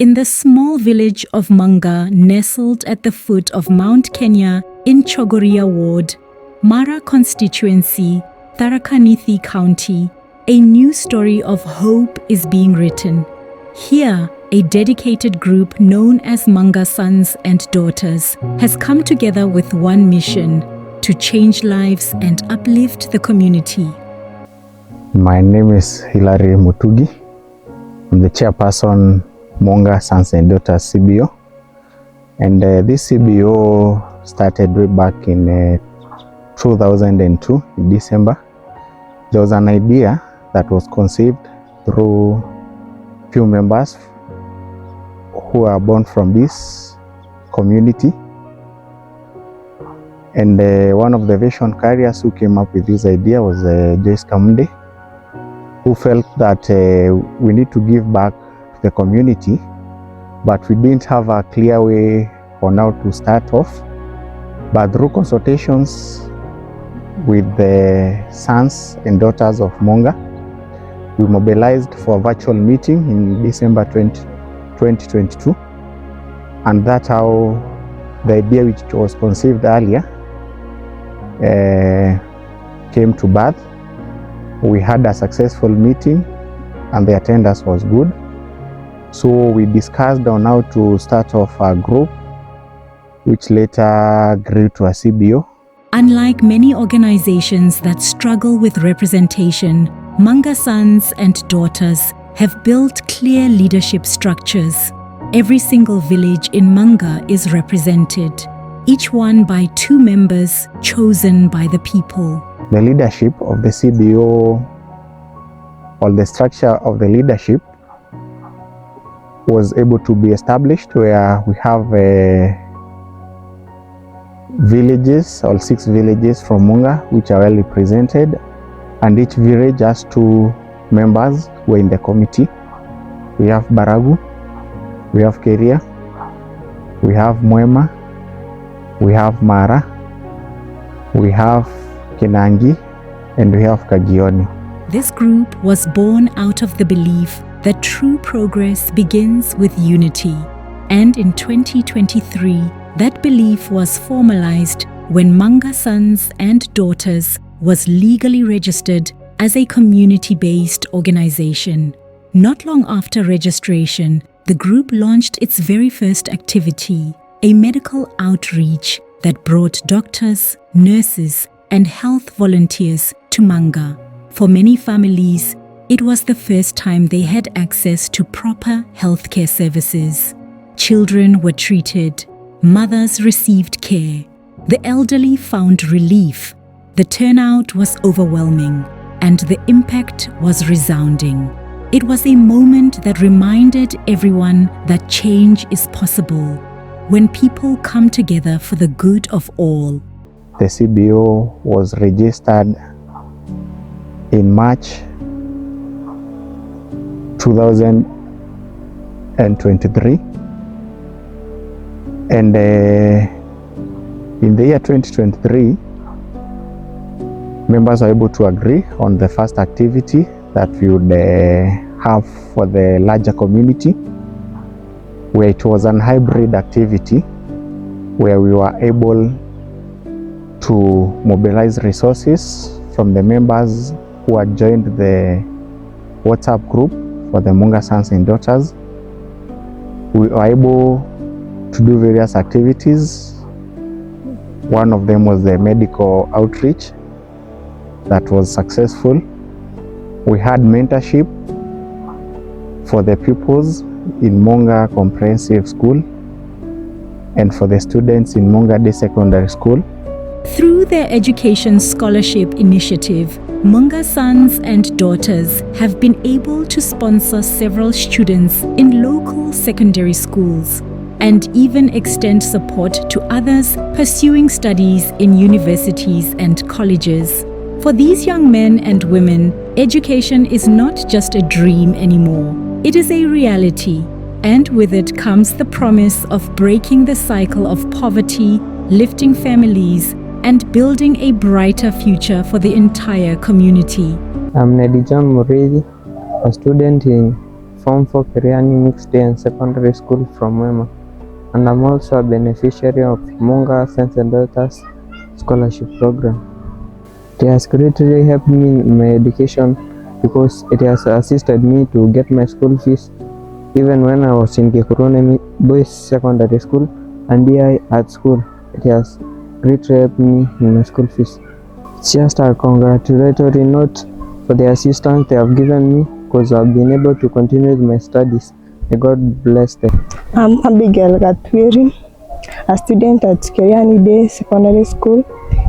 In the small village of Munga, nestled at the foot of Mount Kenya in Chogoria Ward, Mara constituency, Tharaka Nithi County, a new story of hope is being written. Here, a dedicated group known as Munga Sons and Daughters has come together with one mission: to change lives and uplift the community. My name is Hilary Mutugi. I'm the chairperson, Munga Sons and Daughters CBO. And this CBO started way back in 2002, in December. There was an idea that was conceived through few members who are born from this community. And one of the vision carriers who came up with this idea was Joyce Kamunde, who felt that we need to give back to the community, but we didn't have a clear way on how to start off. But through consultations with the sons and daughters of Munga, we mobilized for a virtual meeting in December 2022. And that's how the idea, which was conceived earlier, came to birth. We had a successful meeting and the attendance was good. So we discussed on how to start off a group, which later grew to a CBO. Unlike many organizations that struggle with representation, Munga Sons and Daughters have built clear leadership structures. Every single village in Munga is represented, each one by 2 members chosen by the people. The leadership of the CBO, or the structure of the leadership, was able to be established where we have villages, or 6 villages from Munga, which are well represented, and each village has 2 members who are in the committee. We have Baragu, we have Keria, we have Mwema, we have Mara, we have Kinangi, and we have Kagioni. This group was born out of the belief that true progress begins with unity. And in 2023, that belief was formalized when Munga Sons and Daughters was legally registered as a community-based organization. Not long after registration, the group launched its very first activity, a medical outreach that brought doctors, nurses, and health volunteers to Munga. For many families, it was the first time they had access to proper healthcare services. Children were treated, mothers received care, the elderly found relief. The turnout was overwhelming, and the impact was resounding. It was a moment that reminded everyone that change is possible when people come together for the good of all. The CBO was registered in March 2023, and in the year 2023, members were able to agree on the first activity that we would have for the larger community, where it was an hybrid activity where we were able to mobilize resources from the members who had joined the WhatsApp group for the Munga Sons and Daughters. We were able to do various activities. One of them was the medical outreach that was successful. We had mentorship for the pupils in Munga Comprehensive School and for the students in Munga Day Secondary School. Through their education scholarship initiative, Munga Sons and Daughters have been able to sponsor several students in local secondary schools and even extend support to others pursuing studies in universities and colleges. For these young men and women, education is not just a dream anymore. It is a reality, and with it comes the promise of breaking the cycle of poverty, lifting families, and building a brighter future for the entire community. I'm Nedijan Muridi, a student Form 4 Kiriani Mixed Day and Secondary School from Wema, and I'm also a beneficiary of Munga Sons and Daughters Scholarship Program. It has greatly helped me in my education because it has assisted me to get my school fees even when I was in Kikurune Boys Secondary School and DI at school. It has greatly helped me in my school fees. It's just a congratulatory note for the assistance they have given me because I've been able to continue with my studies. May God bless them. I'm Abigail Gatwiri, a student at Kiriani Day Secondary School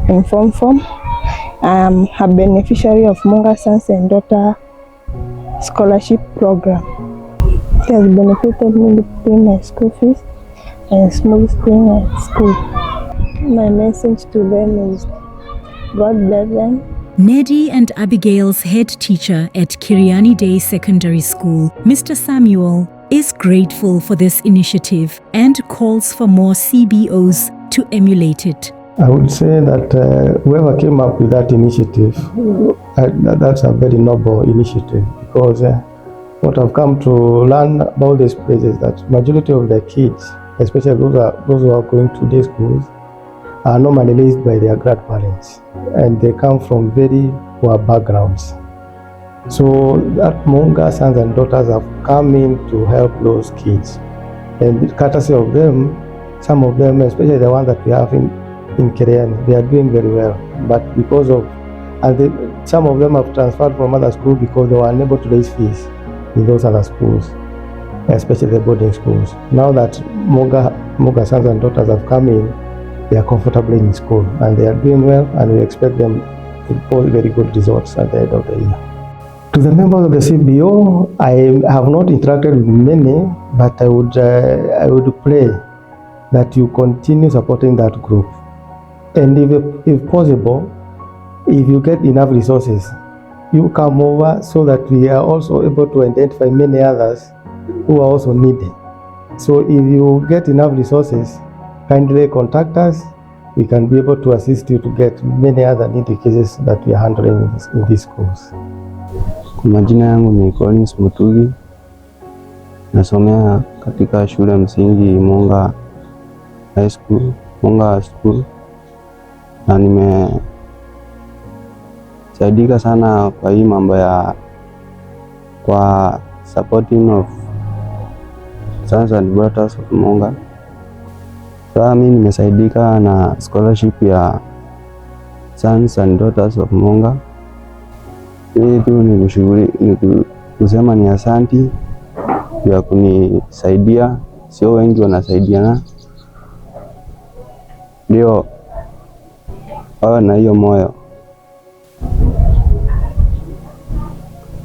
in Form 4. I'm a beneficiary of Munga Sons and Daughter Scholarship Program. It has benefited me with paying my school fees and smooth staying at school. My message to them is God bless them. Neddy and Abigail's head teacher at Kiriani Day Secondary School, Mr. Samuel, is grateful for this initiative and calls for more CBOs to emulate it. I would say that whoever came up with that initiative, that's a very noble initiative, because what I've come to learn about this place is that majority of the kids, especially those who are going to day schools, are normally raised by their grandparents, and they come from very poor backgrounds. So that Munga Sons and Daughters have come in to help those kids, and courtesy of them, some of them, especially the ones that we have in Kiriani, they are doing very well. But because of, some of them have transferred from other schools because they were unable to raise fees in those other schools, especially the boarding schools. Now that Munga Sons and Daughters have come in, they are comfortably in school and they are doing well, and we expect them to post very good results at the end of the year. To the members of the CBO, I have not interacted with many, but I would pray that you continue supporting that group. And if possible, if you get enough resources, you come over so that we are also able to identify many others who are also needed. So if you get enough resources, kindly contact us. We can be able to assist you to get many other needy cases that we are handling in these schools. Majina yangu ni Collins Mutugi. Nasomea katika shule msingi Munga High School, Munga School. Na nimesaidika sana kwa hii mambo ya kwa supporting of Sons and Daughters of Munga. Sasa mimi nimesaidika na scholarship ya Sons and Daughters of Munga. Hii tu ni kusema ni asanti ya kunisaidia, sio wengi wanasaidiana. Ndio wawe na hiyo moyo.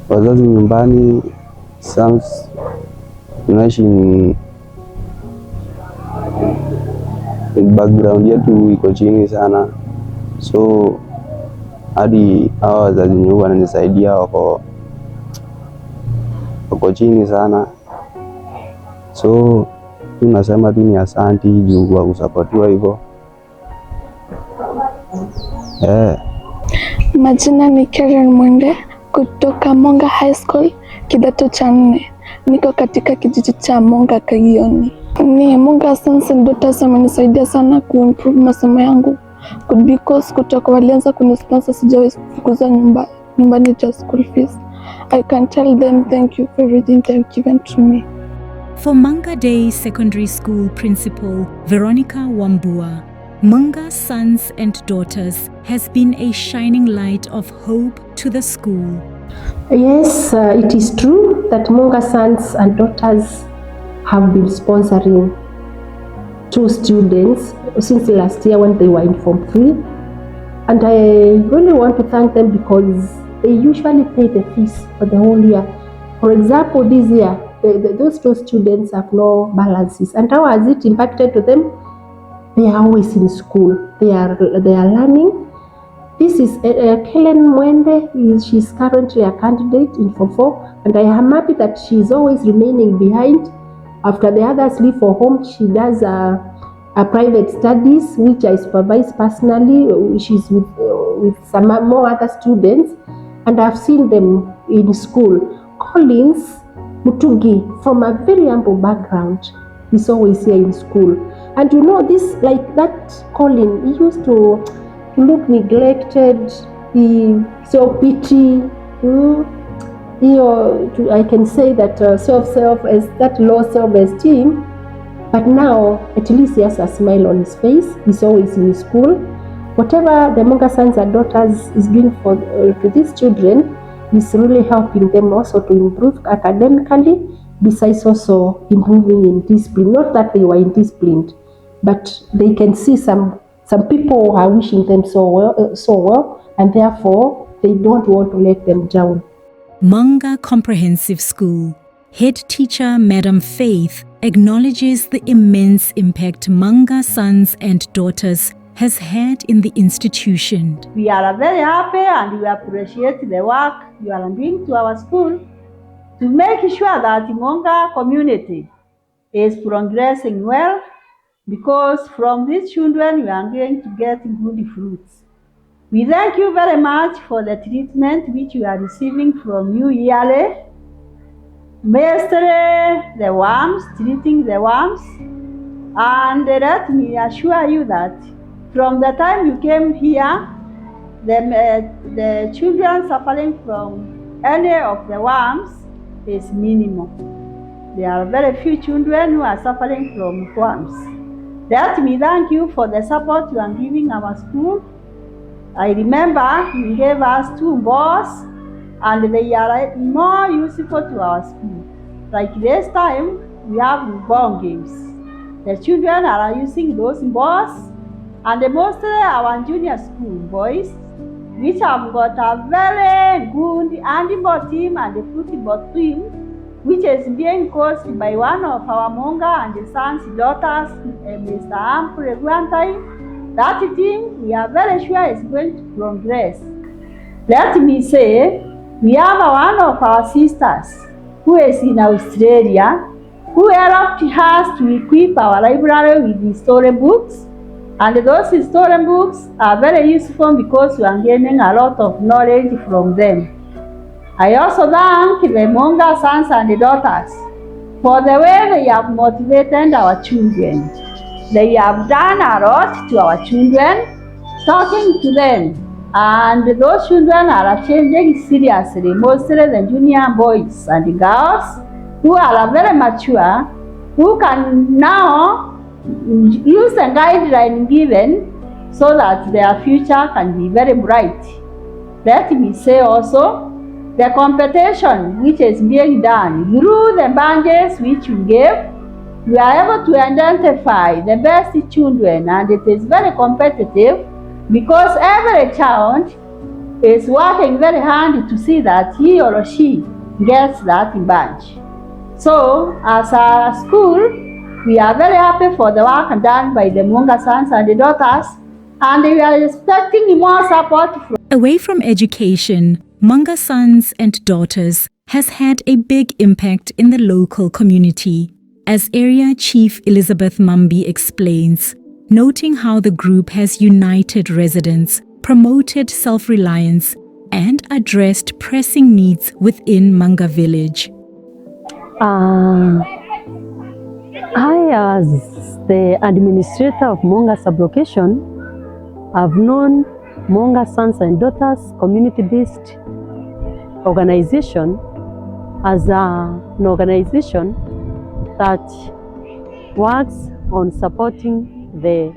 Wazazi nyumbani, Sons tunaishi background yetu iko chini sana, so hadi hawa wazazi nyumbani wananisaidia wako chini sana, so tunasema tu ni asanti juu kwa kusapotiwa hivyo. Majina ni Karen Mwende kutoka Munga High School kidato cha 4. Niko katika kijiji cha Munga Kagioni. Ni Munga Sons and Daughters wamenisaidia sana kuimprove masomo yangu, because kutoka walianza kunisponsor sijawahi kukuza nyumbani cha school fees. I can tell them thank you for everything they've given to me. For Munga Day Secondary School Principal Veronica Wambua, Munga Sons and Daughters has been a shining light of hope to the school. Yes, it is true that Munga Sons and Daughters have been sponsoring 2 students since last year when they were in Form 3. And I really want to thank them because they usually pay the fees for the whole year. For example, this year, those 2 students have no balances. And how has it impacted to them? They are always in school. They are learning. This is Kellen Mwende. She's currently a candidate in Form 4, and I am happy that she is always remaining behind. After the others leave for home, she does a private studies, which I supervise personally. She's with some more other students, and I've seen them in school. Collins Mutungi, from a very humble background, is always here in school. And you know, this, like that Colin, he used to look neglected, he so pity. I can say that as that low self-esteem, but now at least he has a smile on his face. He's always in school. Whatever the Munga sons and daughters is doing for to these children is really helping them also to improve academically, besides also improving in discipline. Not that they were indisciplined, but they can see some people are wishing them so well, and therefore they don't want to let them down. Munga Comprehensive School. Head teacher Madam Faith acknowledges the immense impact Munga sons and daughters has had in the institution. We are very happy and we appreciate the work you are doing to our school to make sure that the Munga community is progressing well, because from these children we are going to get good fruits. We thank you very much for the treatment which you are receiving from you yearly. Mostly the worms, treating the worms, and let me assure you that from the time you came here, the children suffering from any of the worms is minimal. There are very few children who are suffering from worms. Let me thank you for the support you are giving our school. I remember you gave us 2 balls, and they are more useful to our school. Like this time, we have ball games. The children are using those balls, and mostly our junior school boys, which have got a very good handball team and a football team, which is being coached by one of our Munga and the sons' daughters, Mr. Ampure Guantai. That team, we are very sure is going to progress. Let me say, we have one of our sisters who is in Australia, who helped us to equip our library with the storybooks. And those storybooks are very useful because we are gaining a lot of knowledge from them. I also thank the Munga sons and daughters for the way they have motivated our children. They have done a lot to our children, talking to them, and those children are changing seriously, mostly the junior boys and girls who are very mature, who can now use the guideline given so that their future can be very bright. Let me say also, the competition which is being done through the badges which you gave, we are able to identify the best children, and it is very competitive because every child is working very hard to see that he or she gets that badge. So, as a school, we are very happy for the work done by the Munga sons and the daughters, and we are expecting more support from. Away from education, Munga sons and daughters has had a big impact in the local community, as Area Chief Elizabeth Mambi explains, noting how the group has united residents, promoted self-reliance, and addressed pressing needs within Munga village. I, as the administrator of Munga sublocation, have known Munga Sons and Daughters community-based organization as an organization that works on supporting the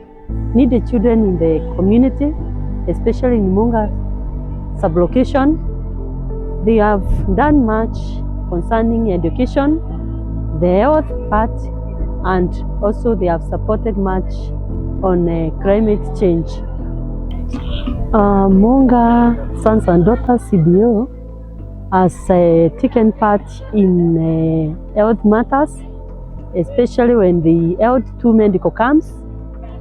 needy children in the community, especially in Munga sublocation. They have done much concerning education, the health part, and also they have supported much on climate change. Munga Sons and Daughters CBO has taken part in health matters, especially when the health to medical camps.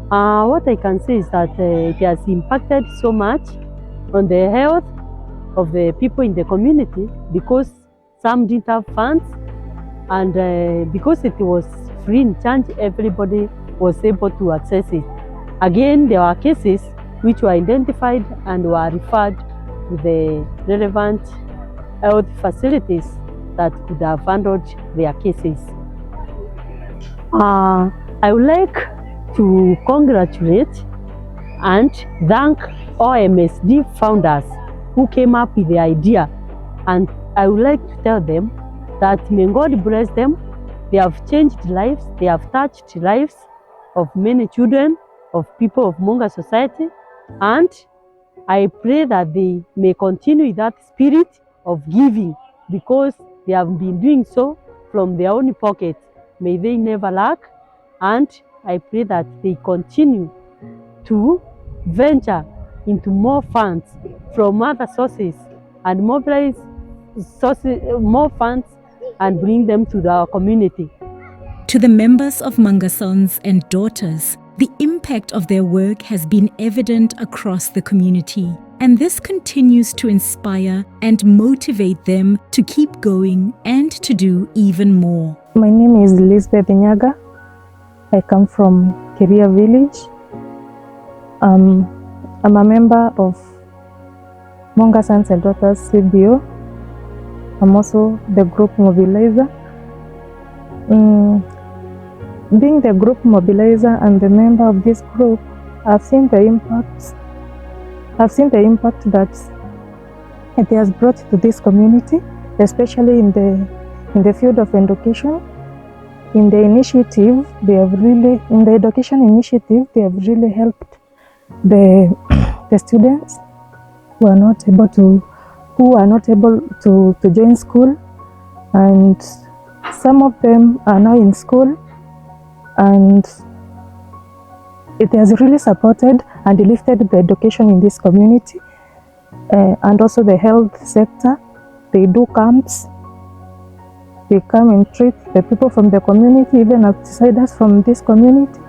What I can say is that it has impacted so much on the health of the people in the community, because some didn't have funds, and because it was free in charge, everybody was able to access it. Again, there were cases which were identified and were referred to the relevant health facilities that could have handled their cases. I would like to congratulate and thank OMSD founders who came up with the idea, and I would like to tell them that may God bless them. They have changed lives, they have touched lives of many children, of people of Munga society, and I pray that they may continue with that spirit of giving, because they have been doing so from their own pocket. May they never lack, and I pray that they continue to venture into more funds from other sources and mobilize more funds and bring them to our community. To the members of Munga sons and daughters, the impact of their work has been evident across the community, and this continues to inspire and motivate them to keep going and to do even more. My name is Elizabeth Nyaga. I come from Keria village. I'm a member of Munga Sons and Daughters CBO. I'm also the group mobilizer. Being the group mobilizer and the member of this group, I've seen the impact. I've seen the impact that it has brought to this community, especially in the field of education. In the initiative, in the education initiative, they have really helped the students who are not able to join school, and some of them are now in school, and it has really supported and lifted the education in this community, and also the health sector. They do camps. They come and treat the people from the community, even outsiders from this community.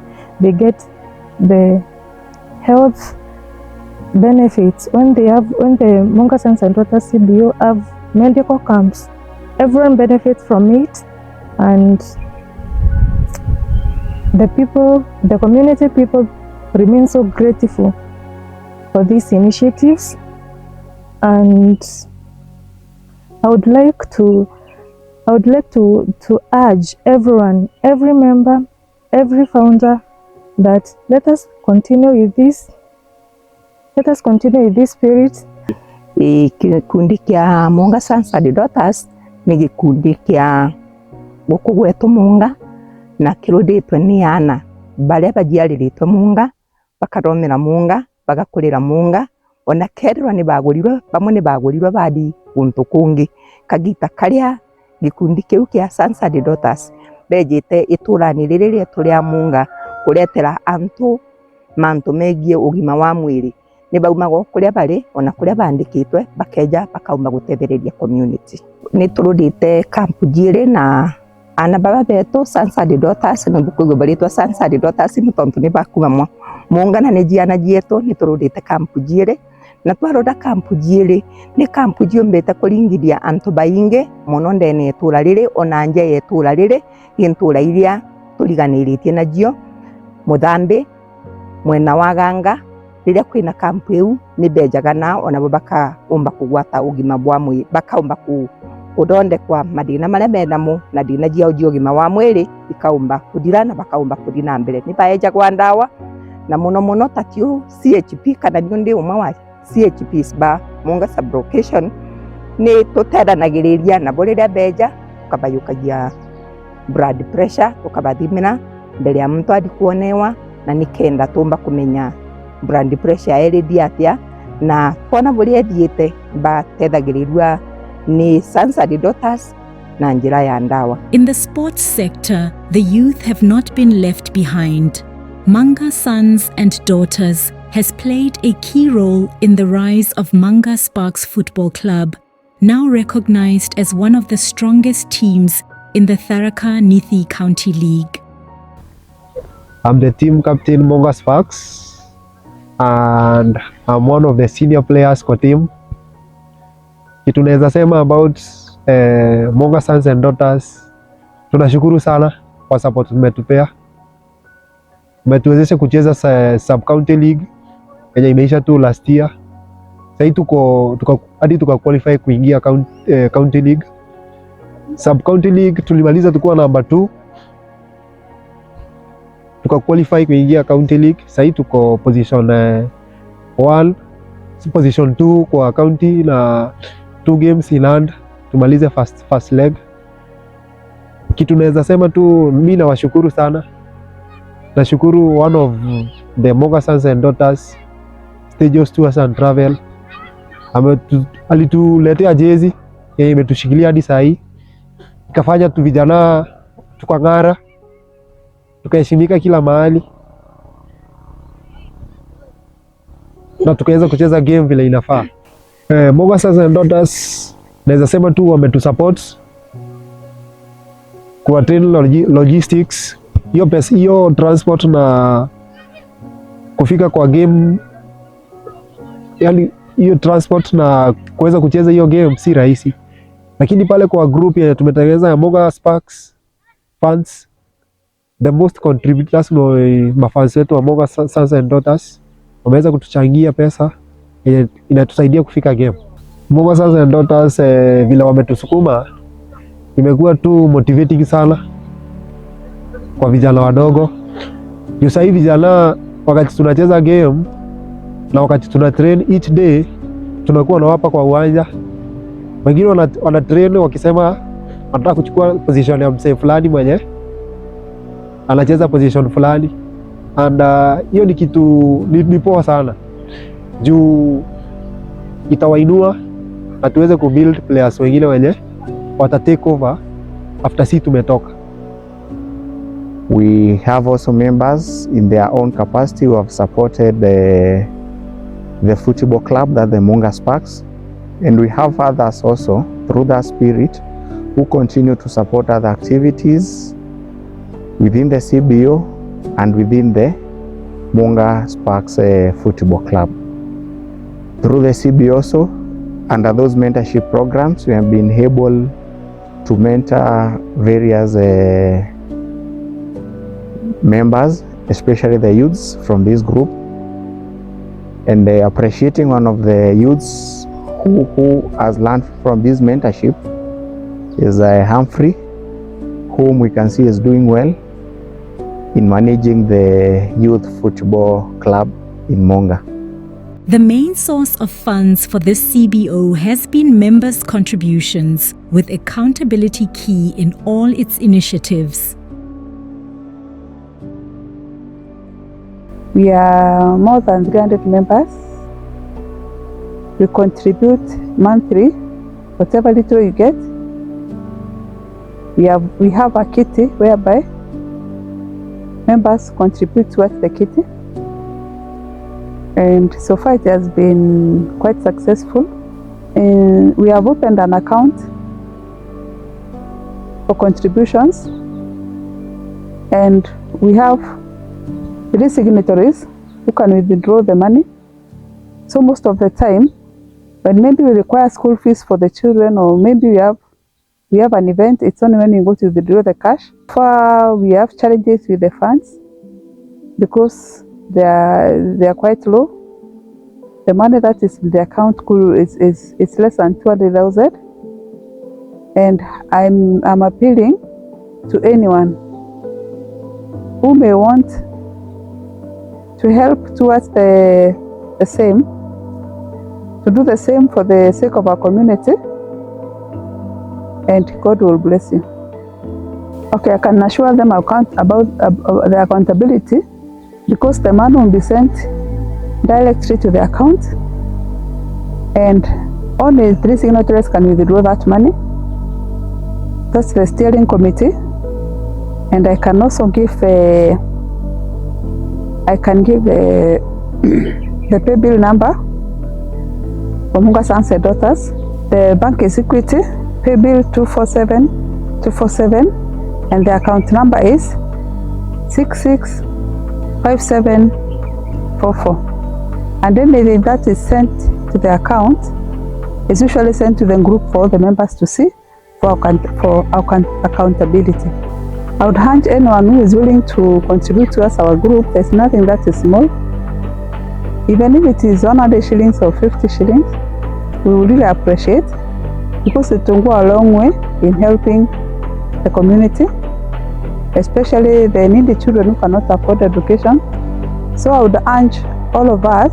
They get the health benefits when the Munga Sons and Daughters CBO have medical camps. Everyone benefits from it, and the community people remain so grateful for these initiatives. And I would like to urge everyone, every member, every founder, that let us continue with this. Let us continue with this spirit. Gikundi kia Munga Sons and Daughters ni gikundi kia guku gwetu Munga, na kiruditwe ni ana baria bajiariritwe Munga, bakaromera Munga, bagakurira Munga, ona kerwa ni bagurirwe, bamwe ni bagurirwe badi guntu kungi. Kagita karia gikundi kiu kia Sons and Daughters bejite iturani riri rietu ria Munga kuretera antu mantu megie ugima wa mwiri. Ni baumago kuria bari ona kuria bandikitwe bakeja bakauma gutethereria community. Ni turudite kampu jire na ana baba betu Sons and Daughters na bukugo baritwa Sons and Daughters mutontu ni bakuma Munga na nejiana jietu. Ni turudite kampu jire na twaroda kampu jire ni kampu jiombeta kuringiria antu bainge muno ndene etura riri ona nje etura riri intura iria turiganiritie najio Muthambi mwena wa Ganga. Riria kwina kampu iu ni bejaga na ona bakaumba kugwata ugima bwa mwiri, bakaumba kudondekwa madina maria menamo na dina jia ugima wa mwiri ikaumba kudirana, bakaumba kudina mbere ni baejagwa ndawa na muno tatiu CHP kana nyundi umwe wa CHPs ba Munga sublocation ni tuteranagiriria na boriria beja tukabayukagia blood pressure tukabathimira mbere ya mtu adikuonewa, na nikenda tumba kumenya blood pressure eri atia na kona buri ethiite batethagirirwa ni Sons and Daughters na njira ya ndawa. In the sports sector, the youth have not been left behind. Munga Sons and Daughters has played a key role in the rise of Munga Sparks Football Club, now recognized as one of the strongest teams in the Tharaka Nithi County League. I'm the team captain Munga Sparks, and I'm one of the senior players kwa team. Kitu naweza sema about Munga Sons and Daughters, tunashukuru sana kwa support umetupea. Umetuwezesha kucheza sub county league yenye imeisha tu last year. Sasa tuka qualify kuingia county league. Sub County League tulimaliza tukiwa namba 2. Tuka qualify kuingia County League. Sasa tuko position 1, position 2 kwa county na 2 games in hand. Tumalize first leg. Kitu naweza sema tu, mimi nawashukuru sana. Nashukuru one of the Munga Sons and Daughters Stages Tours and Travel. Alituletea jezi imetushikilia hadi saa hii, ikafanya tu vijana tukang'ara, tukaheshimika kila mahali na tukaweza kucheza game vile inafaa. Munga Sons and Daughters naweza sema tu wametusupport kwa train logistics, hiyo pesa, hiyo transport na kufika kwa game, yani hiyo transport na kuweza kucheza hiyo game si rahisi. Lakini pale kwa group ya tumetengeneza ya Munga Sparks fans, the most contributors ni mafans wetu wa Munga Sons and Daughters, wameweza kutuchangia pesa inatusaidia kufika game. Munga Sons and Daughters vile wametusukuma imekuwa tu motivating sana kwa vijana wadogo. Sasa hivi vijana wakati tunacheza game na wakati tuna train each day, tunakuwa na wapa kwa uwanja. Wengine wana train wakisema wanataka kuchukua position ya msee fulani mwenye anacheza position fulani, and hiyo ni kitu ni poa sana juu itawainua na tuweze kubuild players wengine wenye wata take over after si tumetoka. We have also members in their own capacity who have supported the football club, that the Munga Sparks, and we have others also through that spirit who continue to support other activities within the CBO and within the Munga Sparks football club. Through the CBO also, under those mentorship programs, we have been able to mentor various members, especially the youths from this group. And appreciating one of the youths who has learned from this mentorship is Humphrey, whom we can see is doing well in managing the youth football club in Munga. The main source of funds for this CBO has been members' contributions, with accountability key in all its initiatives. We are more than 300 members. We contribute monthly, whatever little you get. We have a kitty whereby members contribute towards the kitty. And so far it has been quite successful. And we have opened an account for contributions, and we have 3 signatories who can withdraw the money. So most of the time, when maybe we require school fees for the children, or maybe we have an event, it's only when you go to withdraw the cash. Far we have challenges with the funds because they are quite low. The money that is in the account is less than 200,000, and I'm appealing to anyone who may want to help towards the same, to do the same for the sake of our community, and God will bless you. Okay, I can assure them about the accountability, because the money will be sent directly to the account, and only 3 signatories can withdraw that money. That's the steering committee, and I can also give the pay bill number for Munga Sons and Daughters. The bank is Equity, pay bill 247247, and the account number is 665744. And anything that is sent to the account is usually sent to the group for all the members to see for accountability. I would urge anyone who is willing to contribute to us, our group. There's nothing that is small. Even if it is 100 shillings or 50 shillings, we will really appreciate. because it will go a long way in helping the community, especially the needy children who cannot afford education. So I would urge all of us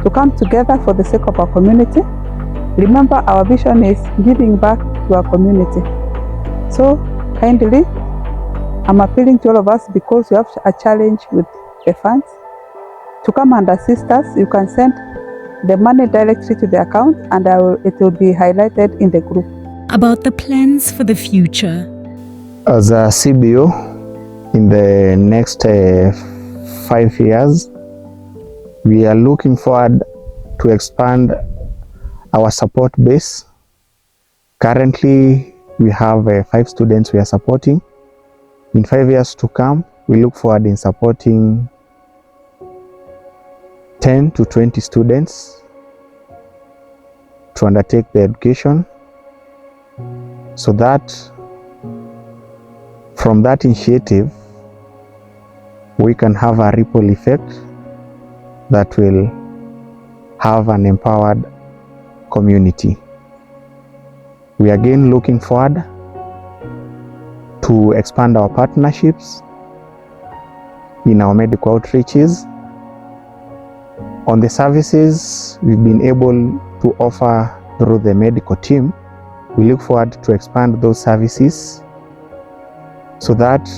to come together for the sake of our community. Remember, our vision is giving back to our community. So kindly, I'm appealing to all of us, because we have a challenge with the funds, to come and assist us. You can send the money directly to the account, and it will be highlighted in the group. About the plans for the future. As a CBO, in the next 5 years, we are looking forward to expand our support base. Currently, we have 5 students we are supporting. In 5 years to come, we look forward in supporting 10 to 20 students to undertake the education, so that from that initiative we can have a ripple effect that will have an empowered community. We are again looking forward to expand our partnerships in our medical outreaches. On the services we've been able to offer through the medical team, we look forward to expand those services so that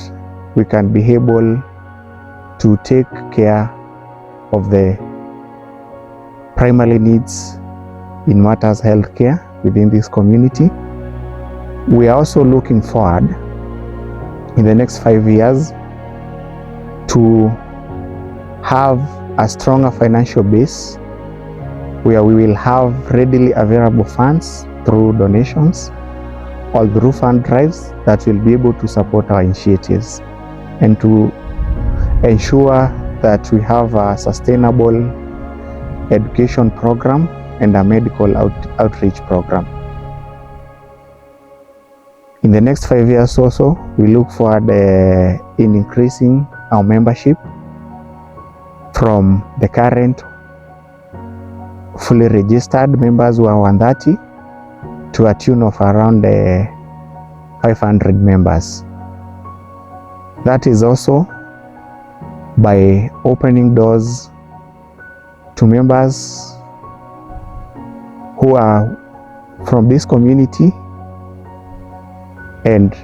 we can be able to take care of the primary needs in matters healthcare within this community. We are also looking forward in the next 5 years to have a stronger financial base where we will have readily available funds through donations or through fund drives that will be able to support our initiatives, and to ensure that we have a sustainable education program and a medical outreach program. In the next 5 years also, we look forward in increasing our membership from the current fully registered members who are 130 to a tune of around 500 members. That is also by opening doors to members who are from this community and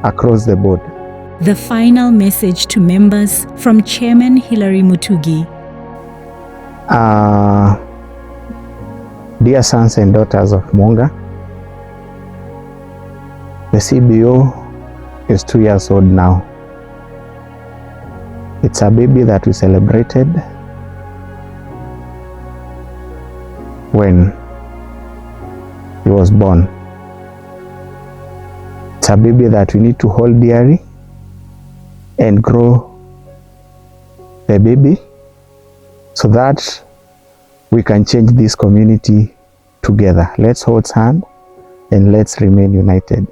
across the board. The final message to members from Chairman Hilary Mutugi. Dear sons and daughters of Munga, the CBO is 2 years old now. It's a baby that we celebrated when he was born. It's a baby that we need to hold dearly and grow the baby so that we can change this community together. Let's hold hands and let's remain united.